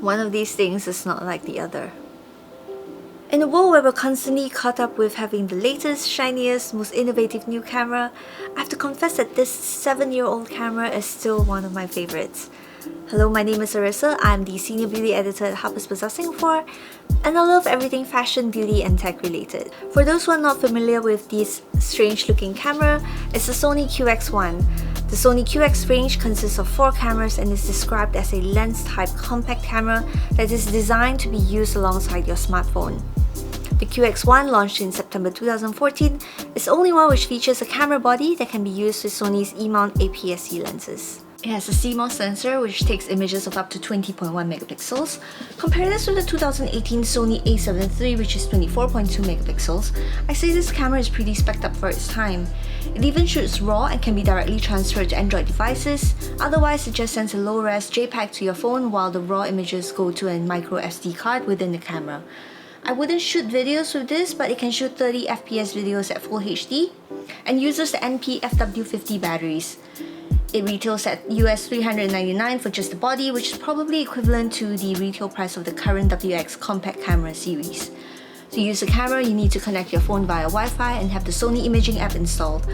One of these things is not like the other. In a world where we're constantly caught up with having the latest, shiniest, most innovative new camera, I have to confess that this 7-year-old camera is still one of my favorites. Hello, my name is Arissa. I'm the Senior Beauty Editor at Harper's Bazaar Singapore, and I love everything fashion, beauty and tech related. For those who are not familiar with this strange looking camera, it's the Sony QX1. The Sony QX range consists of 4 cameras and is described as a lens-type compact camera that is designed to be used alongside your smartphone. The QX1, launched in September 2014, is the only one which features a camera body that can be used with Sony's E-mount APS-C lenses. It has a CMOS sensor which takes images of up to 20.1 megapixels. Compare this with the 2018 Sony a7 III, which is 24.2 megapixels. I say this camera is pretty spec'd up for its time. It even shoots RAW and can be directly transferred to Android devices. Otherwise, it just sends a low-res JPEG to your phone while the RAW images go to a micro SD card within the camera. I wouldn't shoot videos with this, but it can shoot 30 FPS videos at Full HD and uses the NP-FW50 batteries. It retails at US $399 for just the body, which is probably equivalent to the retail price of the current WX compact camera series. To use the camera, you need to connect your phone via Wi-Fi and have the Sony imaging app installed.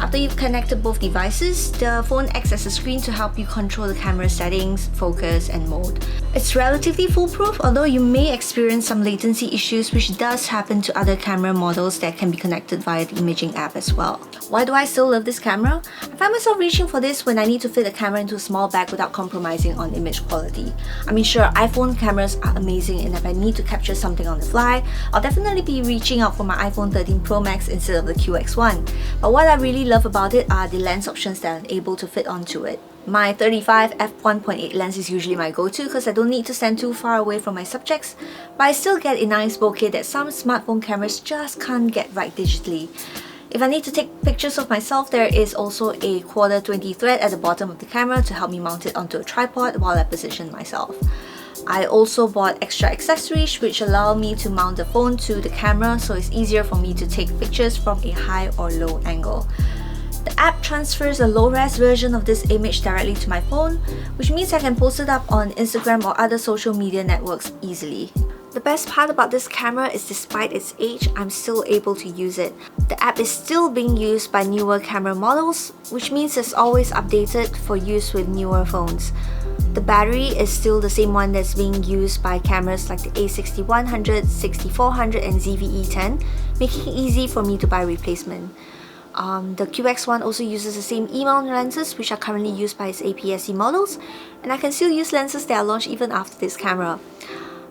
After you've connected both devices, the phone acts as a screen to help you control the camera settings, focus, and mode. It's relatively foolproof, although you may experience some latency issues, which does happen to other camera models that can be connected via the imaging app as well. Why do I still love this camera? I find myself reaching for this when I need to fit the camera into a small bag without compromising on image quality. I mean, sure, iPhone cameras are amazing, and if I need to capture something on the fly, I'll definitely be reaching out for my iPhone 13 Pro Max instead of the QX1. But what I really love about it are the lens options that I'm able to fit onto it. My 35 f1.8 lens is usually my go-to because I don't need to stand too far away from my subjects, but I still get a nice bokeh that some smartphone cameras just can't get right digitally. If I need to take pictures of myself, there is also a quarter 20 thread at the bottom of the camera to help me mount it onto a tripod while I position myself. I also bought extra accessories which allow me to mount the phone to the camera, so it's easier for me to take pictures from a high or low angle. The app transfers a low-res version of this image directly to my phone, which means I can post it up on Instagram or other social media networks easily. The best part about this camera is despite its age, I'm still able to use it. The app is still being used by newer camera models, which means it's always updated for use with newer phones. The battery is still the same one that's being used by cameras like the A6100, 6400 and ZV-E10, making it easy for me to buy replacement. The QX1 also uses the same E-mount lenses which are currently used by its APS-C models, and I can still use lenses that are launched even after this camera.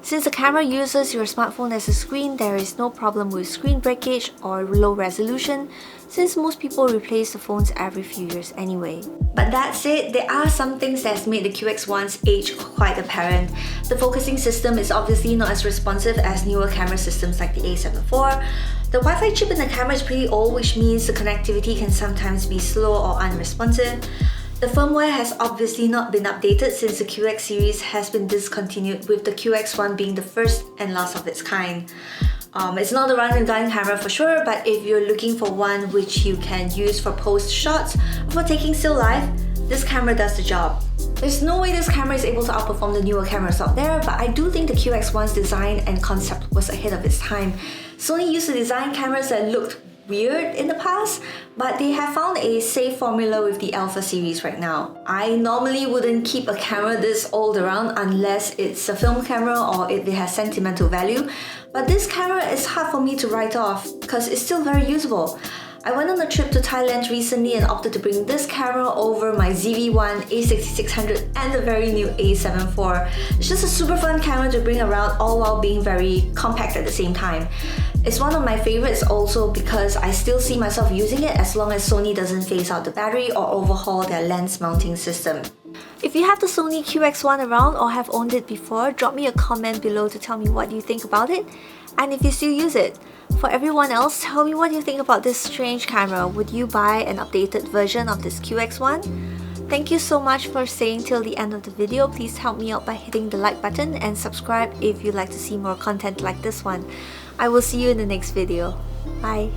Since the camera uses your smartphone as a screen, there is no problem with screen breakage or low resolution, since most people replace the phones every few years anyway. But that said, there are some things that has made the QX1's age quite apparent. The focusing system is obviously not as responsive as newer camera systems like the A7 IV. The Wi-Fi chip in the camera is pretty old, which means the connectivity can sometimes be slow or unresponsive. The firmware has obviously not been updated since the QX series has been discontinued, with the QX1 being the first and last of its kind. It's not a run and gun camera for sure, but if you're looking for one which you can use for post shots or for taking still life, this camera does the job. There's no way this camera is able to outperform the newer cameras out there, but I do think the QX1's design and concept was ahead of its time. Sony used to design cameras that looked weird in the past, but they have found a safe formula with the Alpha series right now. I normally wouldn't keep a camera this old around unless it's a film camera or if it has sentimental value, but this camera is hard for me to write off because it's still very usable. I went on a trip to Thailand recently and opted to bring this camera over my ZV-1, A6600 and the very new A7 IV. It's just a super fun camera to bring around, all while being very compact at the same time. It's one of my favorites also because I still see myself using it as long as Sony doesn't phase out the battery or overhaul their lens mounting system. If you have the Sony QX1 around or have owned it before, drop me a comment below to tell me what you think about it and if you still use it. For everyone else, tell me what you think about this strange camera. Would you buy an updated version of this QX1? Thank you so much for staying till the end of the video. Please help me out by hitting the like button and subscribe if you'd like to see more content like this one. I will see you in the next video. Bye!